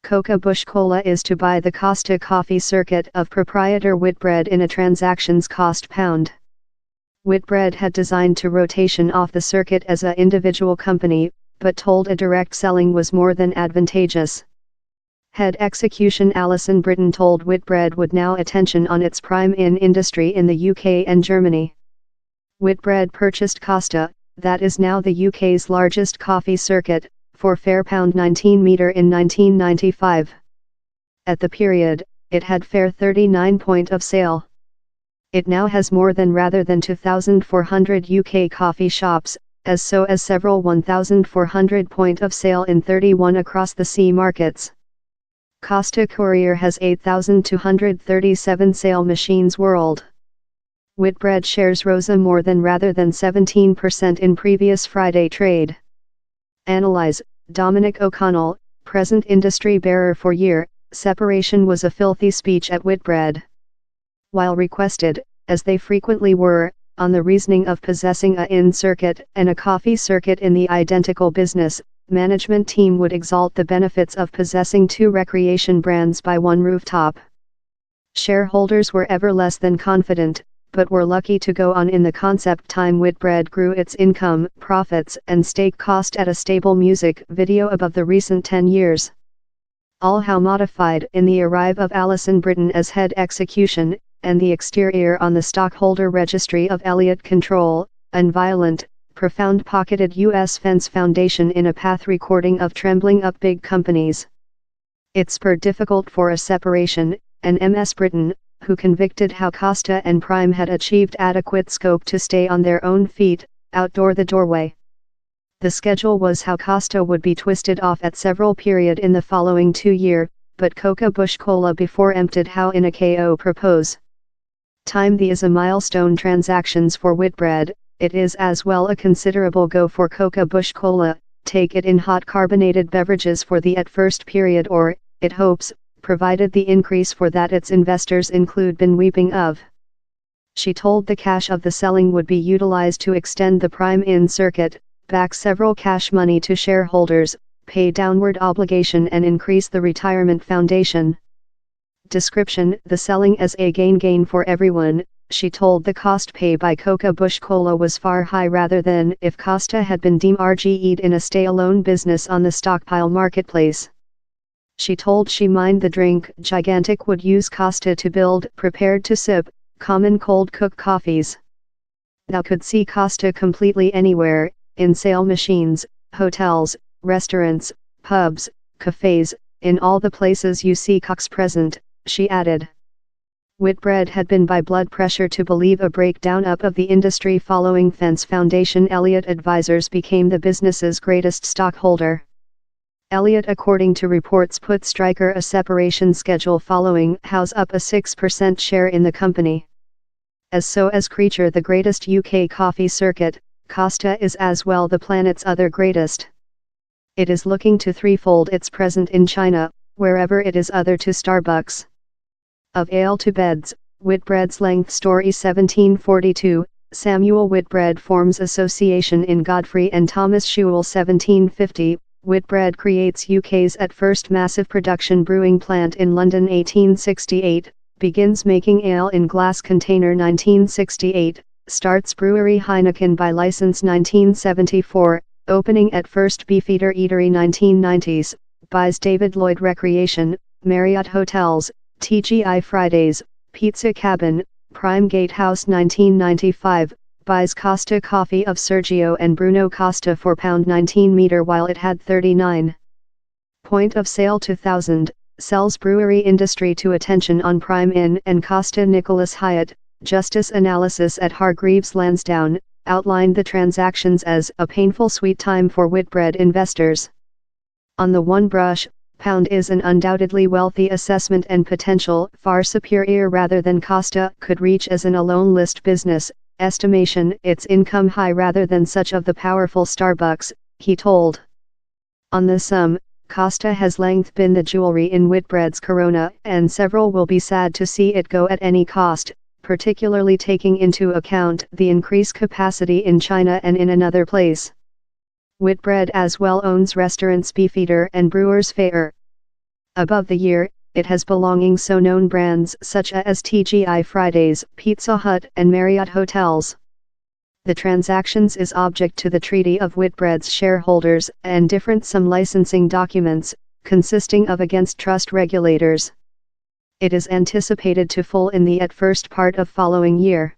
Coca Cola is to buy the Costa coffee circuit of proprietor Whitbread in a transactions cost £. Whitbread had designed to rotation off the circuit as a individual company, but told a direct selling was more than advantageous. Head execution Alison Britton told Whitbread would now attention on its prime in industry in the UK and Germany. Whitbread purchased Costa, that is now the UK's largest coffee circuit, for £19 in 1995. At the period, it had 39 point of sale. It now has more than rather than 2,400 UK coffee shops, as so as several 1,400 point of sale in 31 across the sea markets. Costa Courier has 8,237 sale machines world. Whitbread shares rose more than rather than 17% in previous Friday trade. Analyze, Dominic O'Connell, present industry bearer for year, separation was a filthy speech at Whitbread. While requested, as they frequently were, on the reasoning of possessing a in-circuit and a coffee circuit in the identical business, management team would exalt the benefits of possessing two recreation brands by one rooftop. Shareholders were ever less than confident, but were lucky to go on in the concept time Whitbread grew its income, profits and stake cost at a stable music video above the recent 10 years. All how modified in the arrival of Alison Britton as head execution, and the exterior on the stockholder registry of Elliott Control, and violent, profound pocketed U.S. fence foundation in a path recording of trembling up big companies. It spurred difficult for a separation, and Ms. Britton, who convicted how Costa and Prime had achieved adequate scope to stay on their own feet, outdoor the doorway. The schedule was how Costa would be twisted off at several period in the following 2 year, but Coca Cola before emptied how in a KO propose. Time the is a milestone transactions for Whitbread, it is as well a considerable go for Coca Cola, take it in hot carbonated beverages for the at first period or, it hopes, provided the increase for that its investors include been weeping of. She told the cash of the selling would be utilized to extend the prime in circuit, back several cash money to shareholders, pay downward obligation and increase the retirement foundation. Description: the selling as a gain for everyone. She told the cost pay by Coca Cola was far high rather than if Costa had been demerged in a stay-alone business on the stockpile marketplace. She told she mind the drink gigantic would use Costa to build prepared to sip, common cold cook coffees. Thou could see Costa completely anywhere, in sale machines, hotels, restaurants, pubs, cafes, in all the places you see cocks present, she added. Whitbread had been by blood pressure to believe a breakdown up of the industry following Fence Foundation. Elliott Advisors became the business's greatest stockholder. Elliott, according to reports, put Stryker a separation schedule following House up a 6% share in the company. As so as Creature the greatest UK coffee circuit, Costa is as well the planet's other greatest. It is looking to threefold its present in China, wherever it is other to Starbucks. Of ale to beds, Whitbread's length story 1742, Samuel Whitbread forms association in Godfrey and Thomas Shewell 1750, Whitbread creates UK's at first massive production brewing plant in London 1868, begins making ale in glass container 1968, starts brewery Heineken by license 1974, opening at first Beefeater Eatery 1990s, buys David Lloyd Recreation, Marriott Hotels, TGI Fridays, Pizza Cabin, Prime Gatehouse 1995, buys Costa Coffee of Sergio and Bruno Costa for £19 while it had 39. Point of sale 2000, sells brewery industry to attention on Prime Inn and Costa. Nicholas Hyatt, Justice Analysis at Hargreaves Lansdowne, outlined the transactions as a painful sweet time for Whitbread investors. On the one brush, Pound is an undoubtedly wealthy assessment and potential far superior rather than Costa could reach as an alone list business. Estimation its income high rather than such of the powerful Starbucks, he told. On the sum, Costa has length been the jewelry in Whitbread's corona, and several will be sad to see it go at any cost, particularly taking into account the increased capacity in China and in another place. Whitbread as well owns restaurants Beefeater and Brewers Fayre. Above the year, it has belongings so known brands such as TGI Fridays, Pizza Hut and Marriott Hotels. The transactions is object to the Treaty of Whitbread's shareholders and different some licensing documents, consisting of against trust regulators. It is anticipated to full in the at first part of following year.